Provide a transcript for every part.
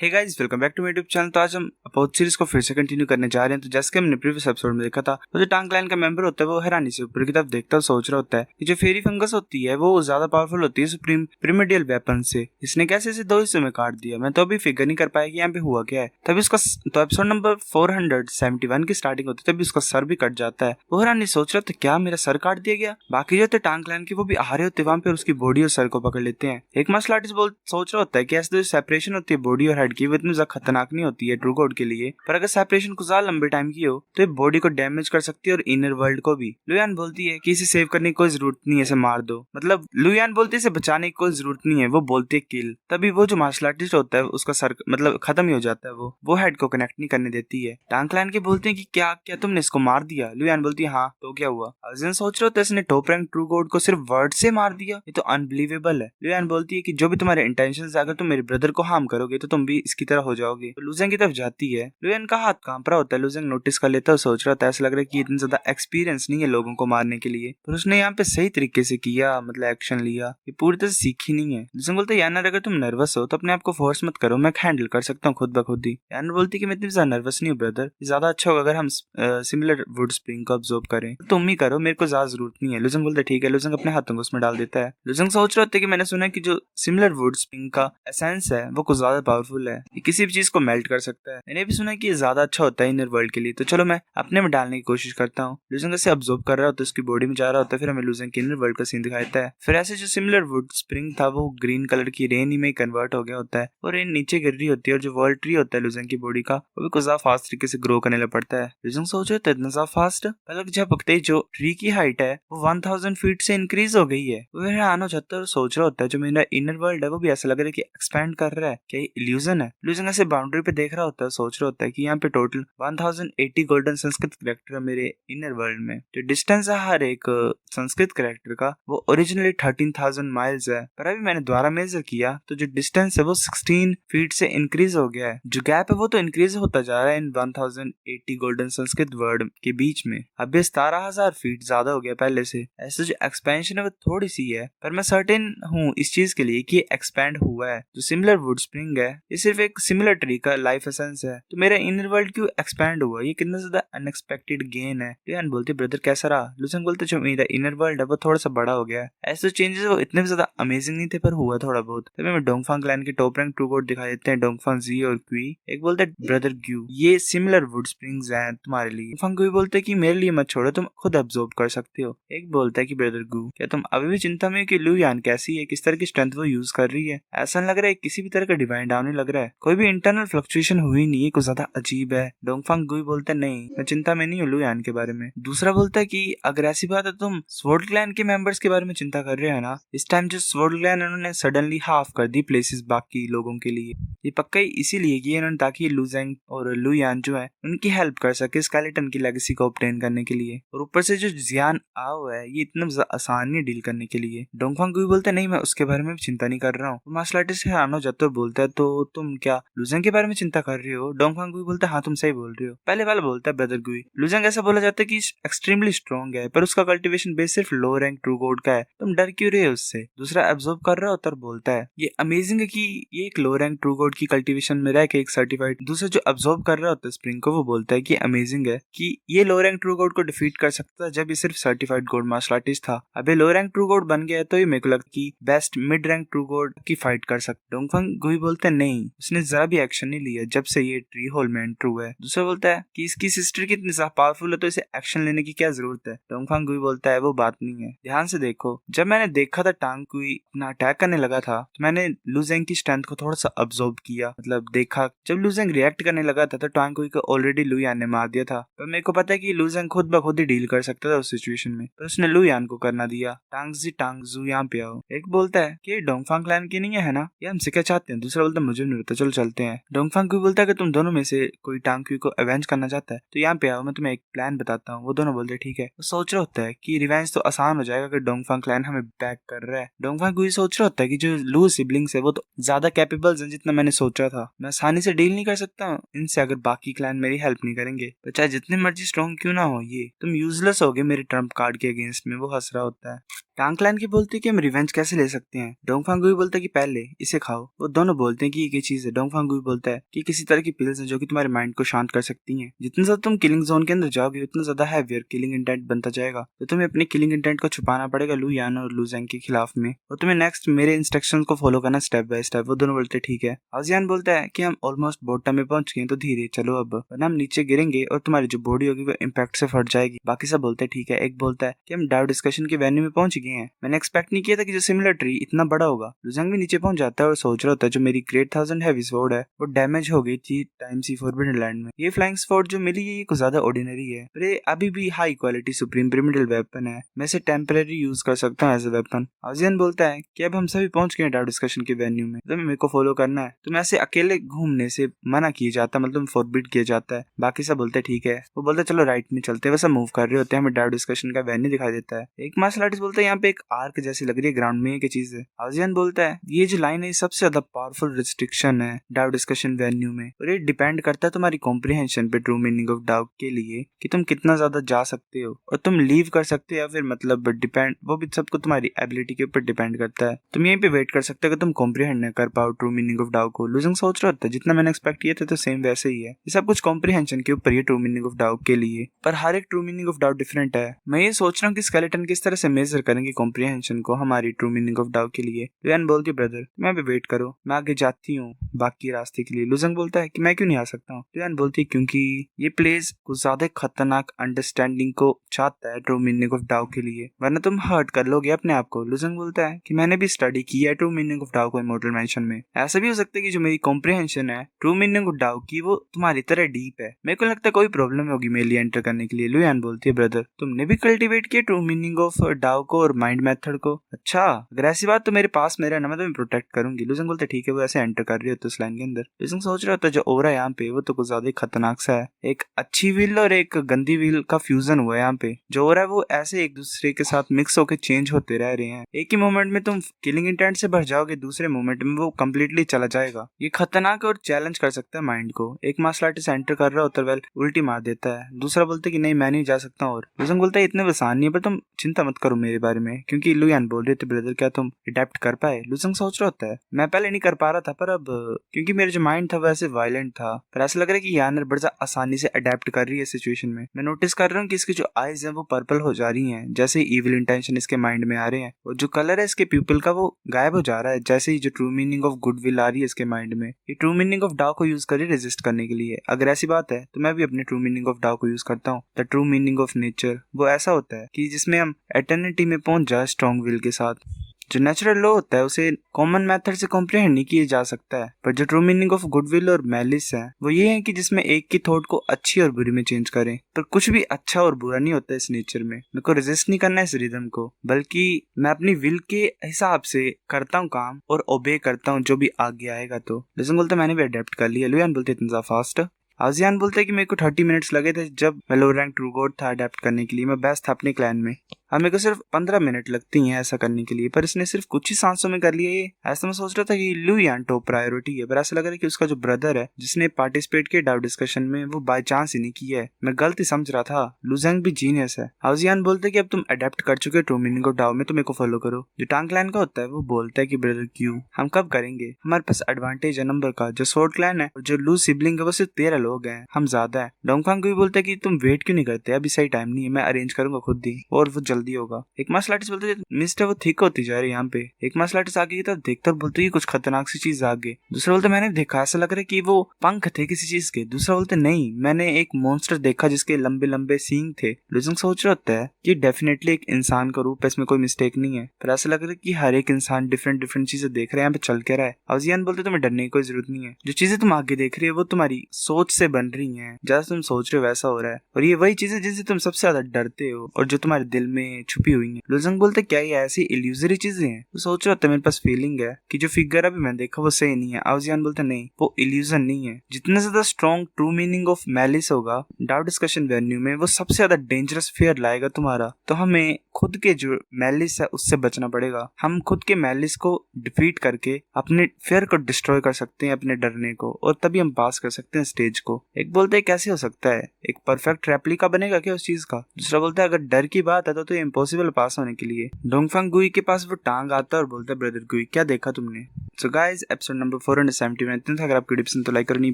Hey guys, welcome back to my YouTube channel. तो आज हम अपोज सीरीज को फिर से कंटिन्यू करने जा रहे हैं। तो जैसे कि हमने प्रीवियस एपिसोड में देखा था, तो जो टांग क्लैन का मेंबर होता है वो हैरानी से ऊपर की तरफ देखता और सोच रहा होता है कि जो फेरी फंगस होती है वो ज्यादा पावरफुल होती है सुप्रीम प्रिमिडियल वेपन से। इसने कैसे इसे दो हिस्सों में काट दिया, मैं तो अभी फिगर नहीं कर पाया कि यहाँ पे हुआ क्या है। तभी उसका तो एपिसोड नंबर 471 की स्टार्टिंग होती है, तभी उसका सर भी कट जाता है। वो हैरानी सोच रहा था क्या मेरा सर काट दिया गया। बाकी जो थे टांग क्लैन के वो भी आ रहे होते वहां पे उसकी बॉडी और सर को पकड़ लेते हैं। एक मार्शल आर्टिस्ट सोच रहा होता है कि ऐसे जो सेपरेशन होती है बॉडी और हेड की वो इतनी ज्यादा खतरनाक नहीं होती है ट्रू गॉड के लिए, पर अगर सेपरेशन कुछ ज्यादा लंबे टाइम की हो तो ये बॉडी को डैमेज कर सकती है और इनर वर्ल्ड को भी। लुयान बोलती है कि इसे सेव करने की कोई जरूरत नहीं है, इसे मार दो। मतलब लुयान बोलती है इसे बचाने की कोई जरूरत नहीं है, वो बोलती है किल। तभी वो जो मार्शल आर्टिस्ट होता है उसका सर मतलब खत्म ही हो जाता है, वो हेड को कनेक्ट नहीं करने देती है। टांग क्लैन के बोलते हैं कि क्या क्या तुमने इसको मार दिया। लुयान बोलती है हाँ, तो क्या हुआ। अर्जुन सोच रहा होता है इसने टॉप रैंक ट्रू गॉड को सिर्फ वर्ड से मार दिया, ये तो अनबिलीवेबल है। लुयान बोलती है कि जो भी तुम्हारे इंटेंशंस, अगर तुम मेरे ब्रदर को हार्म करोगे तो तुम भी इसकी तरह हो जाओगे। तो लुजेंग की तरफ जाती है। लुयान का हाथ कांप रहा होता है। लुजेंग नोटिस कर लेता है और सोच रहा था ऐसा लग रहा है कि इतना ज्यादा एक्सपीरियंस नहीं है लोगों को मारने के लिए, पर उसने यहाँ पे सही तरीके से किया, मतलब एक्शन लिया। ये पूरी तरह सीखी नहीं है। लुजेंग बोलता है यानर अगर तुम नर्वस हो तो अपने आप को फोर्स मत करो, मैं हैंडल कर सकता हूँ खुद ब खुद ही। यानर बोलती है कि मैं इतनी ज्यादा नर्वस नहीं हूँ ब्रदर, ज्यादा अच्छा होगा अगर हम सिमिलर वुड स्प्रिंग को ऑब्जर्व करें, तुम ही करो, मेरे को ज्यादा जरूरत नहीं है। लुजेंग बोलता है ठीक है। लुजेंग अपने हाथों को उसमें डाल देता है। लुजेंग सोच रहा होता है कि मैंने सुना है कि जो सिमिलर वुड स्प्रिंग का एसेंस है वो कुछ ज्यादा पावरफुल है, ये किसी भी चीज को मेल्ट कर सकता है। मैंने भी सुना है कि ये ज्यादा अच्छा होता है इनर वर्ल्ड के लिए, तो चलो मैं अपने में डालने की कोशिश करता हूँ। लुजेंग इसे ऑब्जर्व कर रहा होता है, उसकी बॉडी में जा रहा होता है, फिर हमें लुजेंग के इनर वर्ल्ड का सीन दिखाता है। फिर ऐसे जो सिमिलर वुड स्प्रिंग था वो ग्रीन कलर की रेन में कन्वर्ट हो गया होता है और रेन नीचे गिर रही होती है, और जो वर्ल्ड ट्री होता है लुजेंग की बॉडी का वो भी कुछ ज्यादा फास्ट तरीके से ग्रो करने लग पड़ता है। लुजेंग सोच रहे थे इतना ज्यादा फास्ट, पहले झपकते ही जो ट्री की हाइट है वो 1000 फीट से इंक्रीज हो गई है। वो हैरान हो जाता है और सोच रहा होता है जो मेरा इनर वर्ल्ड है वो भी ऐसा लग रहा है कि एक्सपैंड कर रहा है, क्या ये इल्यूजन है। लुजेंग ऐसे बाउंड्री पे देख रहा होता है, सोच रहा होता है कि यहाँ पे टोटल 1080 गोल्डन संस्कृत कैरेक्टर है मेरे इनर वर्ल्ड में। जो डिस्टेंस है हर एक संस्कृत कैरेक्टर का वो ओरिजिनली 13,000 माइल्स है, पर अभी मैंने दोबारा मेजर किया तो जो डिस्टेंस है वो 16 फीट से इंक्रीज हो गया है। जो गैप है वो तो इंक्रीज होता जा रहा है इन 1080 गोल्डन संस्कृत वर्ड के बीच में। अब ये 17,000 फीट ज्यादा हो गया पहले से। ऐसे जो एक्सपेंशन है वो थोड़ी सी है, पर मैं सर्टेन हूँ इस चीज के लिए कि ये एक्सपैंड हुआ है। जो सिमिलर वुड स्प्रिंग है ये सिर्फ एक सिमिलर ट्री का लाइफ एसेंस है, तो मेरा इनर वर्ल्ड क्यों एक्सपैंड हुआ, ये कितना ज्यादा अनएक्सपेक्टेड गेन है। लुयान बोलते ब्रदर कैसा रहा। लुसेंग बोलते जो मेरा इनर वर्ल्ड है वो थोड़ा सा बड़ा हो गया है। ऐसे चेंजेस वो इतने ज्यादा अमेजिंग नहीं थे पर हुआ थोड़ा बहुत। तभी मैं डोंगफांग क्लैन के टॉप रैंक ट्रू गॉड दिखा देते हैं, डोंगफांग जी और क्वी। एक बोलते ब्रदर ग्यू ये सिमिलर वुड स्प्रिंग्स हैं तुम्हारे लिए। डोंगफांग क्वी बोलते कि मेरे लिए मत छोड़ो, तुम खुद अब्जॉर्ब कर सकते हो। एक बोलता है कि ब्रदर गू क्या तुम अभी भी चिंता में कि लुयान कैसी है, किस तरह की स्ट्रेंथ वो यूज कर रही है। ऐसा लग रहा है किसी भी तरह का डिवाइन डाउन नहीं लग रहा है, कोई भी इंटरनल फ्लक्चुएशन हुई नहीं है, कुछ ज्यादा अजीब है। डोंगफांग गुई बोलता है नहीं मैं चिंता में नहीं हूँ लुयान के बारे में। दूसरा बोलता है कि अगर ऐसी बात है तुम स्वॉर्ड क्लैन के मेंबर्स के बारे में चिंता कर रहे हो ना। इस टाइम जो स्वॉर्ड क्लैन उन्होंने सडनली हाफ कर दी प्लेसेस बाकी लोगों के लिए, ये पक्का ही इसीलिए कि इन्होंने ताकि लुजेंग और लुयान जो है उनकी हेल्प कर सके स्केलेटन की लेगेसी को ऑब्टेन करने के लिए। और ऊपर से जो जियान आओ है ये इतना आसान नहीं डील करने के लिए। डोंगफांग गुई बोलता है नहीं मैं उसके बारे में चिंता नहीं कर रहा हूँ। मार्शल आर्टिस्ट हैरान हो जाता है, बोलता है तो तुम क्या लुजेंग के बारे में चिंता कर रहे हो। डोंगफांग गुई बोलता है हाँ तुम सही बोल रहे हो। पहले वाला बोलता है ब्रदर गुई लुजेंग ऐसा बोला जाता है कि एक्सट्रीमली स्ट्रॉन्ग है पर उसका कल्टीवेशन बेस सिर्फ लो रैंक ट्रू गॉड का है, तुम डर क्यों रहे हो उससे। दूसरा एब्जॉर्ब कर रहा होता है और बोलता है ये अमेजिंग है कि ये एक लो रैंक ट्रू गॉड की कल्टीवेशन में रह के एक सर्टिफाइड। दूसरा जो एब्जॉर्ब कर रहा होता है स्प्रिंग को वो बोलता है कि अमेजिंग है कि ये लो रैंक ट्रू गॉड को डिफीट कर सकता है जब ये सिर्फ सर्टिफाइड गोल्ड मार्शल आर्टिस्ट था। अब ये लो रैंक ट्रू गॉड बन गया है तो ये मेरे को लगता है कि best mid rank true God की फाइट कर सकता। डोंगफांग गुई बोलते हैं नहीं उसने जरा भी एक्शन नहीं लिया जब से ये ट्री होल में एंटर हुआ है। दूसरा बोलता है कि इसकी सिस्टर कितनी पावरफुल है तो इसे एक्शन लेने की क्या जरूरत है। डोंगफांग गुई बोलता है वो बात नहीं है, ध्यान से देखो जब मैंने देखा था टांग गुई अपना अटैक करने लगा था तो मैंने लुजेंग की स्ट्रेंथ को थोड़ा सा ऑब्जर्व किया, मतलब देखा। जब लुजेंग रिएक्ट करने लगा था तो टांग गुई को ऑलरेडी लुयान ने मार दिया था, पर मेरे को पता है कि लुजेंग खुद ब खुद ही डील कर सकता था उस सिचुएशन में, पर उसने लुयान को करना दिया। टांगजू यहाँ पे आओ। एक बोलता है कि डोंगफांग क्लैन की नहीं है ना, ये हमसे क्या चाहते हैं। दूसरा बोलता है मुझे नहीं पता, चलो चलते हैं। डोंगफांग क्यू बोलता है कि तुम दोनों में से कोई टांग क्यू को अवेंज करना चाहता है तो यहाँ पे आओ, मैं तुम्हें एक प्लान बताता हूँ। वो दोनों बोलते हैं ठीक है। वो सोच रहा होता है कि रिवेंज तो आसान हो जाएगा अगर डोंगफांग क्लैन हमें बैक कर रहा है। डोंगफांग क्यू सोच रहा होता है कि जो लू सिबलिंग्स है वो तो ज्यादा कैपेबल्स हैं जितना मैंने सोचा था, मैं आसानी से डील नहीं कर सकता इनसे अगर बाकी क्लैन मेरी हेल्प नहीं करेंगे। तो चाहे जितने मर्जी स्ट्रॉन्ग क्यों ना हो ये तुम यूजलेस होगे मेरे ट्रम्प कार्ड के अगेंस्ट में। वो हंस रहा होता है। टांगक्लैन की बोलती है कि हम रिवेंज कैसे ले सकते हैं। डोंगफांगुई बोलता है कि पहले इसे खाओ। वो दोनों बोलते हैं कि ये चीज है। डोंगफांगुई बोलता है कि किसी तरह की पिल्स है जो कि तुम्हारे माइंड को शांत कर सकती हैं। जितना ज्यादा तुम किलिंग जोन के अंदर जाओगे उतना ज्यादा हैवियर किलिंग इंटेंट बनता जाएगा, तो तुम्हें अपने किलिंग इंटेंट को छुपाना पड़ेगा लू यान और लू ज़ेंग के खिलाफ में, और तुम्हें नेक्स्ट मेरे इंस्ट्रक्शंस को फॉलो करना स्टेप बाय स्टेप। वो दोनों बोलते ठीक है। आजियान बोलता है कि हम ऑलमोस्ट बॉटम में पहुंच गए तो धीरे चलो अब, वरना हम नीचे गिरेंगे और तुम्हारी जो बॉडी होगी वो इम्पैक्ट से फट जाएगी। बाकी सब बोलते हैं ठीक है। एक बोलता है कि हम डाउ डिस्कशन के वेन्यू में पहुंच गए हैं। मैंने एक्सपेक्ट नहीं किया था कि जो सिमिलर ट्री इतना बड़ा होगा। लुजंग भी नीचे पहुंच जाता है और सोच रहा होता है जो मेरी ग्रेट 1000 हैवी स्वॉर्ड है वो डैमेज हो गई थी टाइम सी फॉरबिडन लैंड में। ये फ्लाइंग स्वॉर्ड जो मिली है ये कुछ ज्यादा ऑर्डिनरी है, पर ये अभी भी high quality supreme pyramidal weapon है। मैं इसे टेम्परेरी यूज कर सकता हूँ एज ए वेपन। आजियन बोलता है कि अब हम सभी पहुंच गए डाउ डिस्कशन के वेन्यू में, तो मेरे को फॉलो करना है। तो मैं ऐसे अकेले घूमने से मना किया जाता, मतलब फॉरबिड किया जाता है। बाकी सब बोलते ठीक है। वो बोलते चलो राइट में चलते हैं। वैसा मूव कर रहे होते हैं, हमें डाउ डिस्कशन का वेन्यू दिखाई देता है। एक मार्शल आर्टिस्ट बोलता है यहाँ पे एक आर्क जैसी लग रही है ग्राउंड में, ये चीज है। आजियन बोलता है ये जो लाइन है सबसे ज्यादा पावरफुल रिस्ट्रिक्शन है डाउ डिस्कशन वेन्यू में, और ये डिपेंड करता है तुम्हारी कॉम्प्रिहेंशन पे ट्रू मीनिंग ऑफ डाउ के लिए कि तुम कितना ज्यादा जा सकते हो और तुम लीव कर सकते हो या फिर मतलब डिपेंड, वो भी सबको तुम्हारी एबिलिटी के ऊपर डिपेंड करता है। तुम यहीं पे वेट कर सकते हो कि तुम कॉम्प्रिहेंड न कर पाओ ट्रू मीनिंग ऑफ डाउ को। लुजंग सोच रहा था जितना मैंने एक्सपेक्ट किया था तो सेम वैसे ही है। ये सब कुछ कॉम्प्रिहेंशन के ऊपर ही ट्रू मीनिंग ऑफ डाउ के लिए, पर हर एक ट्रू मीनिंग ऑफ डाउ डिफरेंट है। मैं ये सोच रहा हूँ कि स्केलेटन किस तरह से मेजर करेंगे कॉम्प्रिहेंशन को हमारी ट्रू मीनिंग ऑफ डाउ के लिए। लुयान बोलती ब्रदर मैं भी वेट करो, मैं आगे जाती हूँ बाकी रास्ते के लिए। लुजंग बोलता है कि मैं क्यों नहीं आ सकता हूँ। लुयान बोलती है क्योंकि ये प्लेस कुछ ज्यादा खतरनाक अंडरस्टैंडिंग को चाहता है ट्रू मीनिंग ऑफ डाउ के लिए, वरना तुम हर्ट कर लोगे अपने आप को। लुजंग बोलता है कि मैंने भी स्टडी किया है ट्रू मीनिंग ऑफ डाउ को इमॉर्टल मेंशन में। ऐसा भी हो सकता है कि जो मेरी कॉम्प्रिहेंशन है ट्रू मीनिंग ऑफ डाउ की वो तुम्हारी तरह डीप है। मेरे को लगता है कोई प्रॉब्लम होगी मेरे लिए एंटर करने के लिए। लुयान बोलती है ब्रदर तुमने भी कल्टीवेट किया ट्रू मीनिंग ऑफ डाउ को और माइंड मेथड को। अच्छा अगर ऐसी बात तो मेरे पास मेरा ना, मैं तुम्हें प्रोटेक्ट करूंगी। लुजंग बोलते ठीक है। वो ऐसे एंटर कर रही होती है उस लाइन के अंदर। लुजंग सोच रहा होता है जो ओरा यहाँ पे वो तो कुछ ज्यादा खतरनाक सा है। एक अच्छी व्हील और एक गंदी व्हील का फ्यूजन हुआ है यहाँ पे। जो ओरा है वो ऐसे एक दूसरे के साथ मिक्स होकर चेंज होते रह रहे हैं। एक ही मोमेंट में तुम किलिंग इंटेंट से भर जाओगे, दूसरे मोमेंट में वो कम्प्लीटली चला जाएगा। ये खतरनाक और चैलेंज कर सकता है माइंड को। एक मार्शल आर्टिस्ट एंटर कर रहा होता है वेल उल्टी मार देता है। दूसरा बोलता है कि नहीं मैं नहीं जा सकता। और लुजंग बोलता है इतने आसान नहीं है, पर तुम चिंता मत करो मेरे बारे में, क्योंकि लुयान बोल रहे थे ब्रदर क्या तुम अडेप्ट कर पाए। लुजंग सोच रहा होता है मैं पहले नहीं कर पा रहा था, पर अब क्योंकि मेरा जो माइंड था वो ऐसे वायलेंट था, पर ऐसा लग रहा है कि यानर बड़ा आसानी से अडेप्ट कर रही है सिचुएशन में। मैं नोटिस कर रहा हूँ कि इसकी जो आईज है वो पर्पल हो जा रही हैं जैसे इविल इंटेंशन इसके माइंड में आ रहे हैं, और जो कलर है इसके प्यूपिल का वो गायब हो जा रहा है जैसे ही जो ट्रू मीनिंग ऑफ गुडविल आ रही है इसके माइंड में। ये ट्रू मीनिंग ऑफ डाउ को यूज कर रेजिस्ट करने के लिए। अगर ऐसी बात है तो मैं भी अपने ट्रू मीनिंग ऑफ डाउ को यूज करता हूँ। The true meaning of nature वो ऐसा होता है कि जिसमें हम एटर्निटी में पहुंच जाए स्ट्रॉन्ग विल के साथ। जो नेचुरल लॉ होता है उसे कॉमन मेथड से कॉम्प्रिहेंड नहीं किया जा सकता है, पर जो ट्रू मीनिंग ऑफ गुडविल और मैलिस है वो ये है कि जिसमें एक की थॉट को अच्छी और बुरी में चेंज करें। पर कुछ भी अच्छा और बुरा नहीं होता इस नेचर में। मेरे को रेजिस्ट नहीं करना है इस रिदम को, बल्कि मैं अपनी विल के हिसाब से करता हूँ काम और ओबे करता हूँ जो भी आगे आएगा। तो लुजंग बोलते मैंने भी अडेप्ट कर लिया। लुयान बोलते इतना फास्ट। आजियान बोलते है कि मेरे को 30 मिनट्स लगे थे जब मैं लो रैंक ट्रू गॉड था अडेप्ट करने के लिए। मैं बेस्ट था अपने क्लैन में। अब मेरे को सिर्फ 15 मिनट लगती हैं ऐसा करने के लिए, पर इसने सिर्फ कुछ ही सांसों में कर लिया ये। ऐसा मैं सोच रहा था कि लुयान टॉप प्रायोरिटी है, पर ऐसा लग रहा है कि उसका जो ब्रदर है जिसने पार्टिसिपेट किया डाउ डिस्कशन में वो बाय चांस ही नहीं किया है। मैं गलती समझ रहा था। लुजंग भी जीनियस है। आजियान बोलते कि अब तुम अडेप्ट कर चुके हो ट्रू मीनिंग ऑफ डाउ में तो मेरे को फॉलो करो। जो टांग क्लैन का होता है वो बोलता है कि ब्रदर क्यों, हम कब करेंगे, हमारे पास एडवांटेज है नंबर का। जो स्वॉर्ड क्लैन है और जो लू सिबलिंग है वो सिर्फ 13 लोग हैं, हम ज्यादा है। डोंगफांग भी बोलता है कि तुम वेट क्यों नहीं करते, अभी सही टाइम नहीं है, मैं अरेंज करूंगा खुद ही और वो जल्दी होगा। एक मार्शल आर्टिस्ट बोलते मिस्टर वो थिक होती जा रही है यहाँ पे। एक मार्शल आर्टिस्ट आगे की तरफ देखता बोलते कुछ खतरनाक सी चीज आगे। दूसरा बोलते मैंने देखा, ऐसा लग रहा है कि वो पंख थे किसी चीज के। दूसरा बोलते नहीं मैंने एक मॉन्स्टर देखा जिसके लंबे लंबे सींग थे। लुजंग सोच रहा होता है कि डेफिनेटली एक इंसान का रूप है, इसमें कोई मिस्टेक नहीं है, पर ऐसा लग रहा है कि हर एक इंसान डिफरेंट चीजें देख रहे हैं यहाँ पे चल के रहा है। आजियान बोलते तुम्हें डरने की कोई जरूरत नहीं है, जो चीजें तुम आगे देख रही है वो तुम्हारी सोच से बन रही है, जैसा तुम सोच रहे हो वैसा हो रहा है, और ये वही चीजें जिनसे तुम सबसे ज्यादा डरते हो और जो तुम्हारे दिल में छुपी हुई है। लुजंग बोलते क्या ये ऐसी इल्यूजरी चीजें हैं। तो सोच रहा था मेरे पास फीलिंग है कि जो फिगर अभी मैं देखा वो सही नहीं है। आजियान बोलते नहीं वो इल्यूजन नहीं है। जितना ज्यादा strong true meaning of malice होगा डाउ डिस्कशन वेन्यू में वो सबसे ज्यादा डेंजरस फियर लाएगा तुम्हारा। तो हमें खुद के जो मैलिस है उससे बचना पड़ेगा। हम खुद के मैलिस को डिफीट करके अपने फियर को डिस्ट्रॉय कर सकते हैं, अपने डरने को, और तभी हम पास कर सकते हैं स्टेज को। एक बोलते है कैसे हो सकता है, एक परफेक्ट रेप्लिका बनेगा क्या उस चीज का। दूसरा बोलता है अगर डर की बात है तो ये इम्पॉसिबल पास होने के लिए। डोंगफंग गुई के पास वो टांग आता है और बोलता है, ब्रदर गुई क्या देखा तुमने? सो गाइस, एपिसोड नंबर 471 इतना था। अगर आपकी वीडियो पसंद तो लाइक करो, नहीं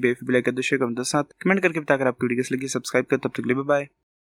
बेफिक लाइक कर दो, शेयर करो दोस्तों साथ, कमेंट करके बता अगर आपकी वीडियो कैसी लगी, सब्सक्राइब कर। तब तक के लिए बाय बाय।